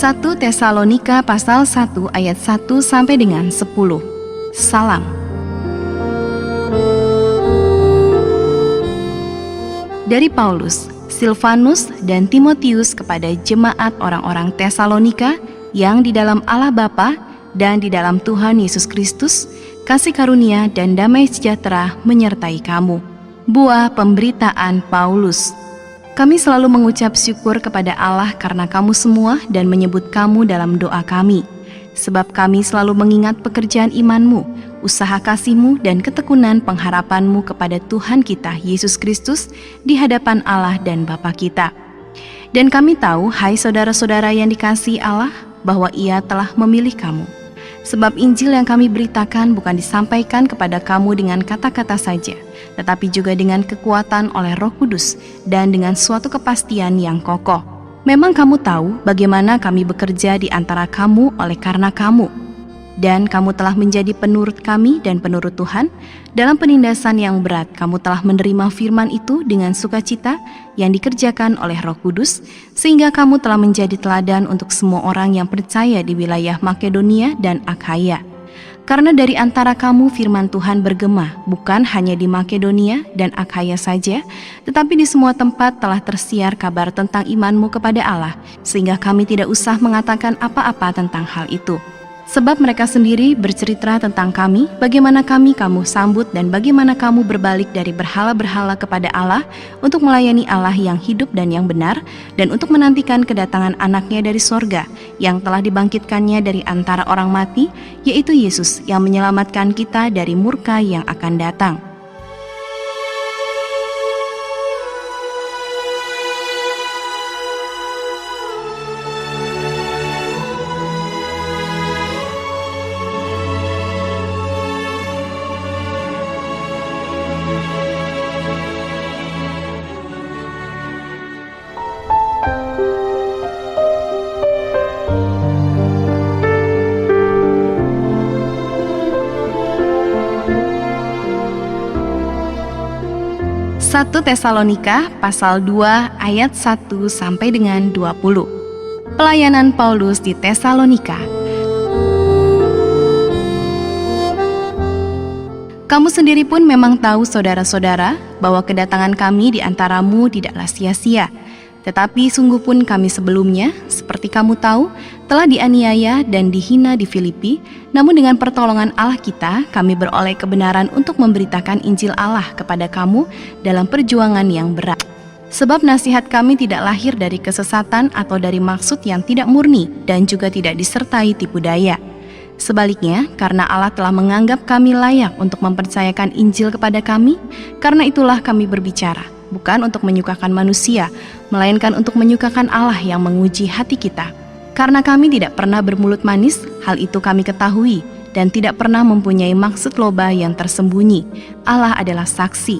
1 Tesalonika pasal 1 ayat 1 sampai dengan 10. Salam. Dari Paulus, Silvanus dan Timotius kepada jemaat orang-orang Tesalonika yang di dalam Allah Bapa dan di dalam Tuhan Yesus Kristus, kasih karunia dan damai sejahtera menyertai kamu. Buah pemberitaan Paulus. Kami selalu mengucap syukur kepada Allah karena kamu semua dan menyebut kamu dalam doa kami. Sebab kami selalu mengingat pekerjaan imanmu, usaha kasihmu dan ketekunan pengharapanmu kepada Tuhan kita Yesus Kristus di hadapan Allah dan Bapa kita. Dan kami tahu, hai saudara-saudara yang dikasihi Allah, bahwa Ia telah memilih kamu. Sebab Injil yang kami beritakan bukan disampaikan kepada kamu dengan kata-kata saja, tetapi juga dengan kekuatan oleh Roh Kudus dan dengan suatu kepastian yang kokoh. Memang kamu tahu bagaimana kami bekerja di antara kamu oleh karena kamu. Dan kamu telah menjadi penurut kami dan penurut Tuhan. Dalam penindasan yang berat, kamu telah menerima firman itu dengan sukacita yang dikerjakan oleh Roh Kudus, sehingga kamu telah menjadi teladan untuk semua orang yang percaya di wilayah Makedonia dan Akhaya. Karena dari antara kamu firman Tuhan bergema, bukan hanya di Makedonia dan Akhaya saja, tetapi di semua tempat telah tersiar kabar tentang imanmu kepada Allah, sehingga kami tidak usah mengatakan apa-apa tentang hal itu. Sebab mereka sendiri bercerita tentang kami, bagaimana kamu sambut dan bagaimana kamu berbalik dari berhala-berhala kepada Allah untuk melayani Allah yang hidup dan yang benar, dan untuk menantikan kedatangan anaknya dari sorga, yang telah dibangkitkannya dari antara orang mati, yaitu Yesus yang menyelamatkan kita dari murka yang akan datang. Satu Tesalonika pasal 2 ayat 1 sampai dengan 20. Pelayanan Paulus di Tesalonika. Kamu sendiri pun memang tahu, saudara-saudara, bahwa kedatangan kami di antaramu tidaklah sia-sia. Tetapi sungguh pun kami sebelumnya, seperti kamu tahu, telah dianiaya dan dihina di Filipi, namun dengan pertolongan Allah kita, kami beroleh kebenaran untuk memberitakan Injil Allah kepada kamu dalam perjuangan yang berat. Sebab nasihat kami tidak lahir dari kesesatan atau dari maksud yang tidak murni dan juga tidak disertai tipu daya. Sebaliknya, karena Allah telah menganggap kami layak untuk mempercayakan Injil kepada kami, karena itulah kami berbicara, bukan untuk menyukakan manusia, melainkan untuk menyukakan Allah yang menguji hati kita. Karena kami tidak pernah bermulut manis, hal itu kami ketahui, dan tidak pernah mempunyai maksud loba yang tersembunyi. Allah adalah saksi.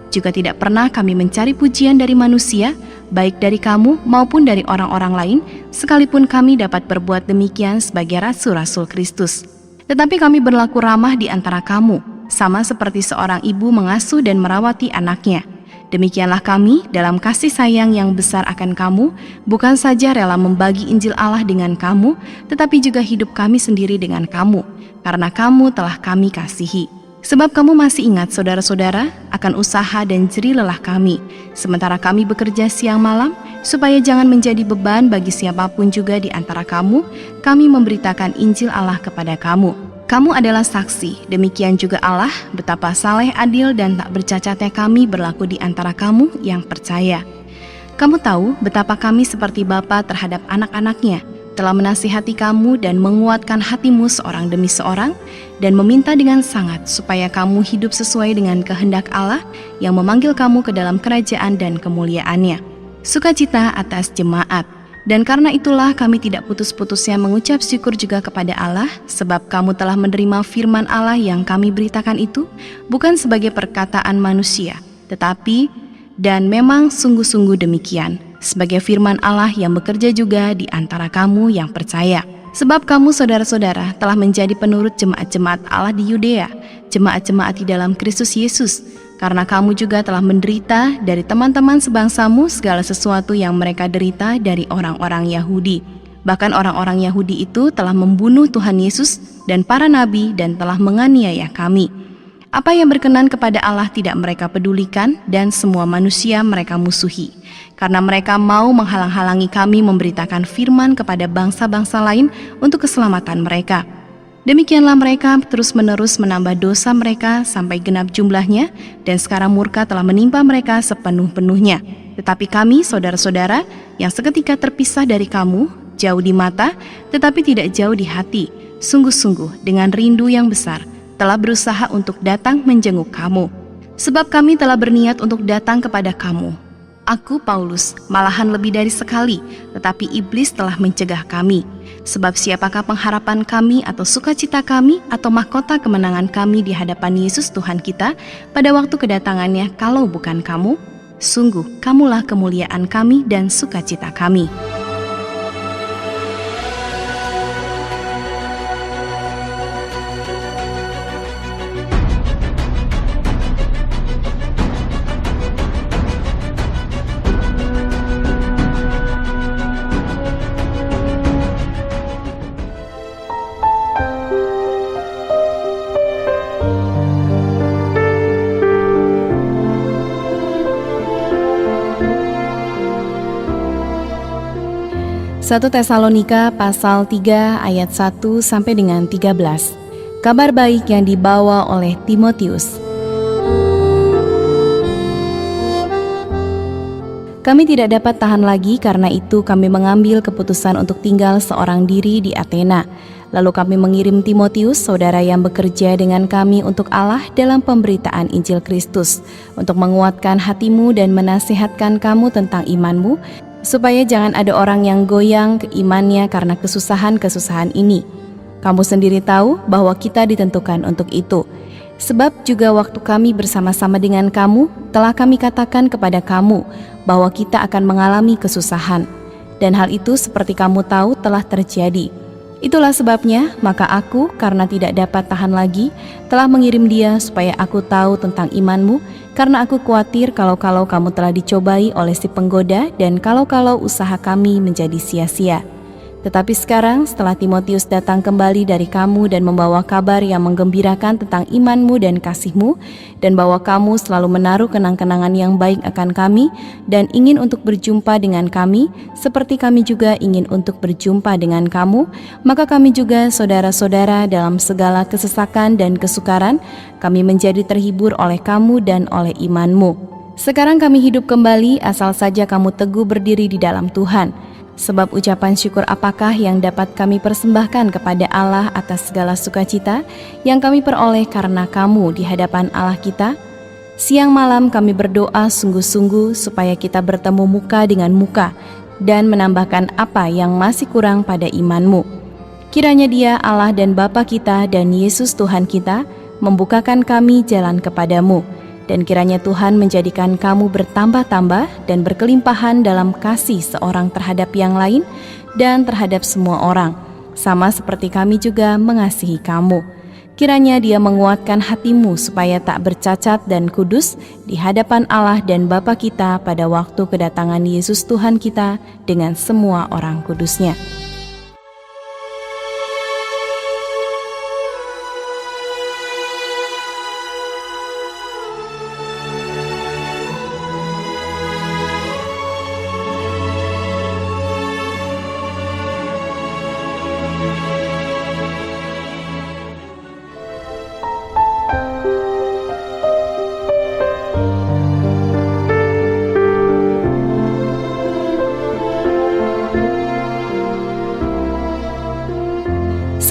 Juga tidak pernah kami mencari pujian dari manusia, baik dari kamu maupun dari orang-orang lain, sekalipun kami dapat berbuat demikian sebagai rasul-rasul Kristus. Tetapi kami berlaku ramah di antara kamu, sama seperti seorang ibu mengasuh dan merawati anaknya. Demikianlah kami dalam kasih sayang yang besar akan kamu, bukan saja rela membagi Injil Allah dengan kamu, tetapi juga hidup kami sendiri dengan kamu, karena kamu telah kami kasihi. Sebab kamu masih ingat, saudara-saudara, akan usaha dan jerih lelah kami, sementara kami bekerja siang malam, supaya jangan menjadi beban bagi siapapun juga di antara kamu, kami memberitakan Injil Allah kepada kamu. Kamu adalah saksi, demikian juga Allah, betapa saleh, adil, dan tak bercacatnya kami berlaku di antara kamu yang percaya. Kamu tahu betapa kami seperti bapa terhadap anak-anaknya, telah menasihati kamu dan menguatkan hatimu seorang demi seorang, dan meminta dengan sangat supaya kamu hidup sesuai dengan kehendak Allah yang memanggil kamu ke dalam kerajaan dan kemuliaannya. Sukacita atas jemaat. Dan karena itulah kami tidak putus-putusnya mengucap syukur juga kepada Allah, sebab kamu telah menerima firman Allah yang kami beritakan itu, bukan sebagai perkataan manusia, tetapi, dan memang sungguh-sungguh demikian, sebagai firman Allah yang bekerja juga di antara kamu yang percaya. Sebab kamu, saudara-saudara, telah menjadi penurut jemaat-jemaat Allah di Yudea, jemaat-jemaat di dalam Kristus Yesus, karena kamu juga telah menderita dari teman-teman sebangsamu segala sesuatu yang mereka derita dari orang-orang Yahudi. Bahkan orang-orang Yahudi itu telah membunuh Tuhan Yesus dan para nabi dan telah menganiaya kami. Apa yang berkenan kepada Allah tidak mereka pedulikan, dan semua manusia mereka musuhi. Karena mereka mau menghalang-halangi kami memberitakan firman kepada bangsa-bangsa lain untuk keselamatan mereka. Demikianlah mereka terus-menerus menambah dosa mereka sampai genap jumlahnya, dan sekarang murka telah menimpa mereka sepenuh-penuhnya. Tetapi kami, saudara-saudara, yang seketika terpisah dari kamu, jauh di mata, tetapi tidak jauh di hati, sungguh-sungguh dengan rindu yang besar, telah berusaha untuk datang menjenguk kamu. Sebab kami telah berniat untuk datang kepada kamu. Aku, Paulus, malahan lebih dari sekali, tetapi iblis telah mencegah kami. Sebab siapakah pengharapan kami atau sukacita kami atau mahkota kemenangan kami di hadapan Yesus Tuhan kita pada waktu kedatangannya kalau bukan kamu? Sungguh, kamulah kemuliaan kami dan sukacita kami. Satu Tesalonika pasal 3 ayat 1 sampai dengan 13. Kabar baik yang dibawa oleh Timotius. Kami tidak dapat tahan lagi, karena itu kami mengambil keputusan untuk tinggal seorang diri di Athena. Lalu kami mengirim Timotius, saudara yang bekerja dengan kami untuk Allah dalam pemberitaan Injil Kristus, untuk menguatkan hatimu dan menasihatkan kamu tentang imanmu, supaya jangan ada orang yang goyang keimannya karena kesusahan-kesusahan ini. Kamu sendiri tahu bahwa kita ditentukan untuk itu. Sebab juga waktu kami bersama-sama dengan kamu, telah kami katakan kepada kamu bahwa kita akan mengalami kesusahan. Dan hal itu seperti kamu tahu telah terjadi. Itulah sebabnya, maka aku, karena tidak dapat tahan lagi, telah mengirim dia supaya aku tahu tentang imanmu, karena aku khawatir kalau-kalau kamu telah dicobai oleh si penggoda, dan kalau-kalau usaha kami menjadi sia-sia. Tetapi sekarang, setelah Timotius datang kembali dari kamu dan membawa kabar yang menggembirakan tentang imanmu dan kasihmu, dan bahwa kamu selalu menaruh kenang-kenangan yang baik akan kami, dan ingin untuk berjumpa dengan kami, seperti kami juga ingin untuk berjumpa dengan kamu, maka kami juga, saudara-saudara, dalam segala kesesakan dan kesukaran, kami menjadi terhibur oleh kamu dan oleh imanmu. Sekarang kami hidup kembali, asal saja kamu teguh berdiri di dalam Tuhan. Sebab ucapan syukur apakah yang dapat kami persembahkan kepada Allah atas segala sukacita yang kami peroleh karena kamu di hadapan Allah kita? Siang malam kami berdoa sungguh-sungguh supaya kita bertemu muka dengan muka dan menambahkan apa yang masih kurang pada imanmu. Kiranya Dia, Allah dan Bapa kita dan Yesus Tuhan kita, membukakan kami jalan kepadamu. Dan kiranya Tuhan menjadikan kamu bertambah-tambah dan berkelimpahan dalam kasih seorang terhadap yang lain dan terhadap semua orang, sama seperti kami juga mengasihi kamu. Kiranya Dia menguatkan hatimu supaya tak bercacat dan kudus di hadapan Allah dan Bapa kita pada waktu kedatangan Yesus Tuhan kita dengan semua orang kudusnya.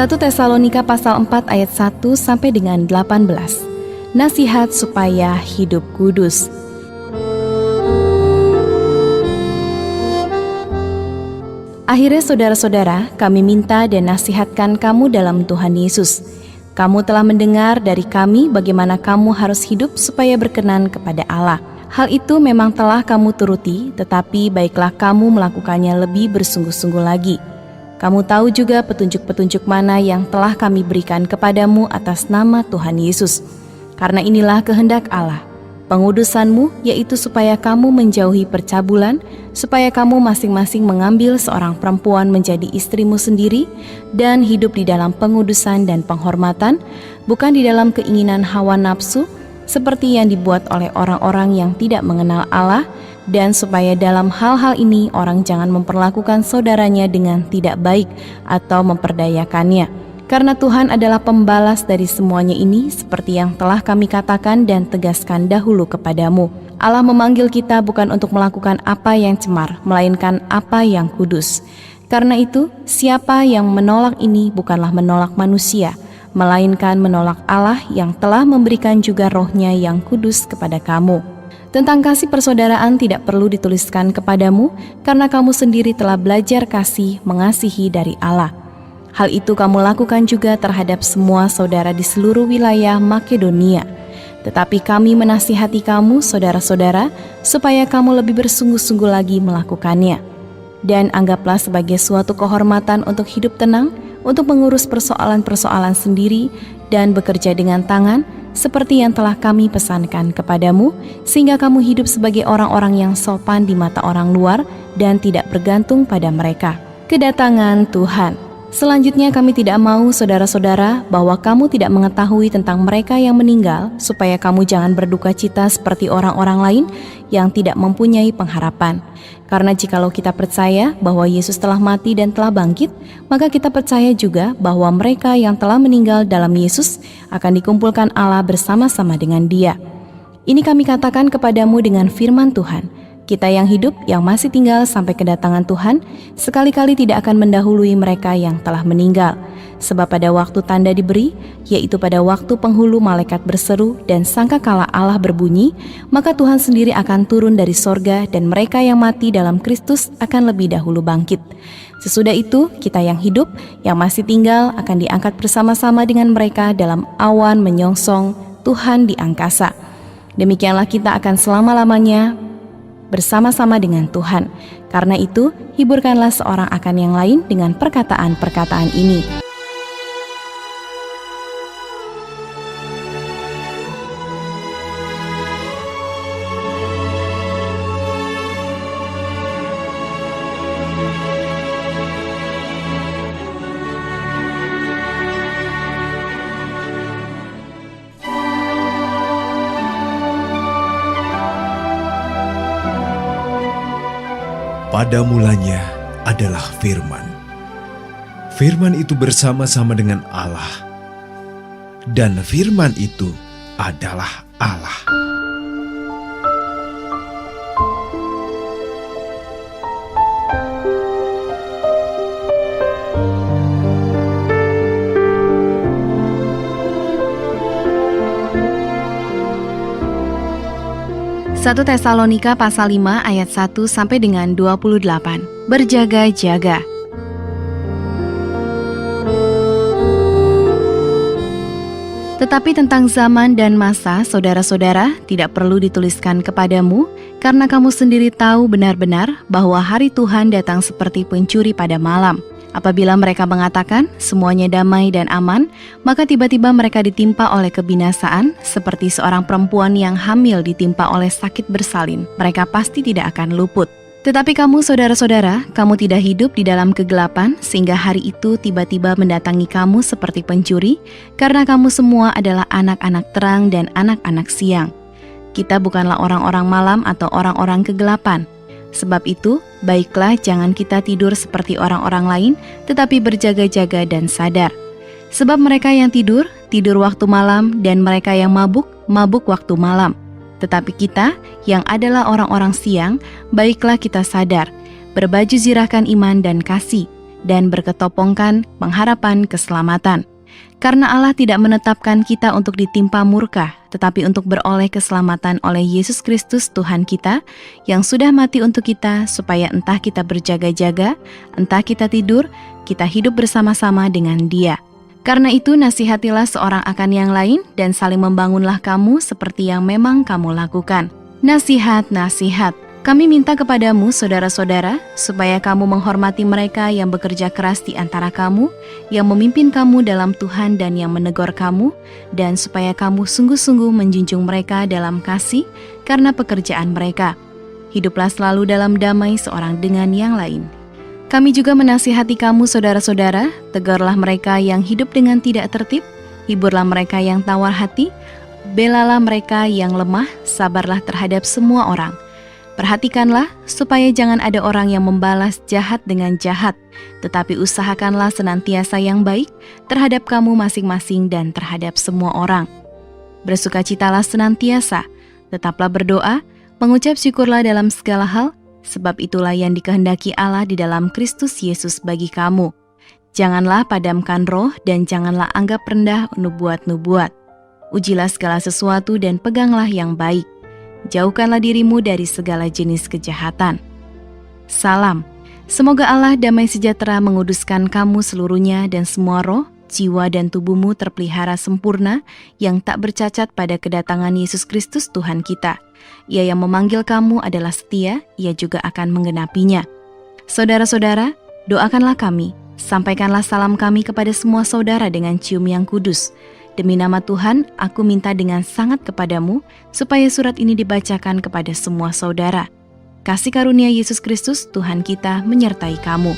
Satu Tesalonika pasal 4 ayat 1 sampai dengan 18. Nasihat supaya hidup kudus. Akhirnya saudara-saudara, kami minta dan nasihatkan kamu dalam Tuhan Yesus. Kamu telah mendengar dari kami bagaimana kamu harus hidup supaya berkenan kepada Allah. Hal itu memang telah kamu turuti, tetapi baiklah kamu melakukannya lebih bersungguh-sungguh lagi. Kamu tahu juga petunjuk-petunjuk mana yang telah kami berikan kepadamu atas nama Tuhan Yesus. Karena inilah kehendak Allah, Pengudusanmu yaitu supaya kamu menjauhi percabulan, supaya kamu masing-masing mengambil seorang perempuan menjadi istrimu sendiri dan hidup di dalam pengudusan dan penghormatan, bukan di dalam keinginan hawa nafsu, seperti yang dibuat oleh orang-orang yang tidak mengenal Allah, dan supaya dalam hal-hal ini orang jangan memperlakukan saudaranya dengan tidak baik atau memperdayakannya. Karena Tuhan adalah pembalas dari semuanya ini, seperti yang telah kami katakan dan tegaskan dahulu kepadamu. Allah memanggil kita bukan untuk melakukan apa yang cemar, melainkan apa yang kudus. Karena itu, siapa yang menolak ini bukanlah menolak manusia, melainkan menolak Allah yang telah memberikan juga Roh-Nya yang kudus kepada kamu. Tentang kasih persaudaraan tidak perlu dituliskan kepadamu, karena kamu sendiri telah belajar kasih mengasihi dari Allah. Hal itu kamu lakukan juga terhadap semua saudara di seluruh wilayah Makedonia. Tetapi kami menasihati kamu, saudara-saudara, supaya kamu lebih bersungguh-sungguh lagi melakukannya. Dan anggaplah sebagai suatu kehormatan untuk hidup tenang, untuk mengurus persoalan-persoalan sendiri, dan bekerja dengan tangan, seperti yang telah kami pesankan kepadamu, sehingga kamu hidup sebagai orang-orang yang sopan di mata orang luar dan tidak bergantung pada mereka. Kedatangan Tuhan. Selanjutnya kami tidak mau, saudara-saudara, bahwa kamu tidak mengetahui tentang mereka yang meninggal, supaya kamu jangan berduka cita seperti orang-orang lain yang tidak mempunyai pengharapan. Karena jikalau kita percaya bahwa Yesus telah mati dan telah bangkit, maka kita percaya juga bahwa mereka yang telah meninggal dalam Yesus akan dikumpulkan Allah bersama-sama dengan Dia. Ini kami katakan kepadamu dengan firman Tuhan. Kita yang hidup, yang masih tinggal sampai kedatangan Tuhan, sekali-kali tidak akan mendahului mereka yang telah meninggal. Sebab pada waktu tanda diberi, yaitu pada waktu penghulu malaikat berseru dan sangkakala Allah berbunyi, maka Tuhan sendiri akan turun dari sorga dan mereka yang mati dalam Kristus akan lebih dahulu bangkit. Sesudah itu, kita yang hidup, yang masih tinggal akan diangkat bersama-sama dengan mereka dalam awan menyongsong Tuhan di angkasa. Demikianlah kita akan selama-lamanya bersama-sama dengan Tuhan. Karena itu, hiburkanlah seorang akan yang lain dengan perkataan-perkataan ini. Pada mulanya adalah Firman. Firman itu bersama-sama dengan Allah, dan Firman itu adalah Allah. Satu Tesalonika pasal 5 ayat 1 sampai dengan 28. Berjaga-jaga. Tetapi tentang zaman dan masa, saudara-saudara, tidak perlu dituliskan kepadamu, karena kamu sendiri tahu benar-benar bahwa hari Tuhan datang seperti pencuri pada malam. Apabila mereka mengatakan semuanya damai dan aman, maka tiba-tiba mereka ditimpa oleh kebinasaan, seperti seorang perempuan yang hamil ditimpa oleh sakit bersalin. Mereka pasti tidak akan luput. Tetapi kamu, saudara-saudara, kamu tidak hidup di dalam kegelapan, sehingga hari itu tiba-tiba mendatangi kamu seperti pencuri, karena kamu semua adalah anak-anak terang dan anak-anak siang. Kita bukanlah orang-orang malam atau orang-orang kegelapan. Sebab itu, baiklah jangan kita tidur seperti orang-orang lain, tetapi berjaga-jaga dan sadar. Sebab mereka yang tidur, tidur waktu malam, dan mereka yang mabuk, mabuk waktu malam. Tetapi kita, yang adalah orang-orang siang, baiklah kita sadar, berbaju zirahkan iman dan kasih, dan berketopongkan pengharapan keselamatan. Karena Allah tidak menetapkan kita untuk ditimpa murka, tetapi untuk beroleh keselamatan oleh Yesus Kristus Tuhan kita, yang sudah mati untuk kita, supaya entah kita berjaga-jaga, entah kita tidur, kita hidup bersama-sama dengan Dia. Karena itu nasihatilah seorang akan yang lain, dan saling membangunlah kamu seperti yang memang kamu lakukan. Nasihat-nasihat. Kami minta kepadamu, saudara-saudara, supaya kamu menghormati mereka yang bekerja keras di antara kamu, yang memimpin kamu dalam Tuhan dan yang menegur kamu, dan supaya kamu sungguh-sungguh menjunjung mereka dalam kasih karena pekerjaan mereka. Hiduplah selalu dalam damai seorang dengan yang lain. Kami juga menasihati kamu, saudara-saudara, tegurlah mereka yang hidup dengan tidak tertib, hiburlah mereka yang tawar hati, belalah mereka yang lemah, sabarlah terhadap semua orang. Perhatikanlah supaya jangan ada orang yang membalas jahat dengan jahat, tetapi usahakanlah senantiasa yang baik terhadap kamu masing-masing dan terhadap semua orang. Bersukacitalah senantiasa, tetaplah berdoa, mengucap syukurlah dalam segala hal, sebab itulah yang dikehendaki Allah di dalam Kristus Yesus bagi kamu. Janganlah padamkan roh dan janganlah anggap rendah nubuat-nubuat. Ujilah segala sesuatu dan peganglah yang baik. Jauhkanlah dirimu dari segala jenis kejahatan. Salam. Semoga Allah damai sejahtera menguduskan kamu seluruhnya dan semua roh, jiwa dan tubuhmu terpelihara sempurna yang tak bercacat pada kedatangan Yesus Kristus Tuhan kita. Ia yang memanggil kamu adalah setia, ia juga akan menggenapinya. Saudara-saudara, doakanlah kami, sampaikanlah salam kami kepada semua saudara dengan cium yang kudus. Demi nama Tuhan, aku minta dengan sangat kepadamu, supaya surat ini dibacakan kepada semua saudara. Kasih karunia Yesus Kristus, Tuhan kita, menyertai kamu.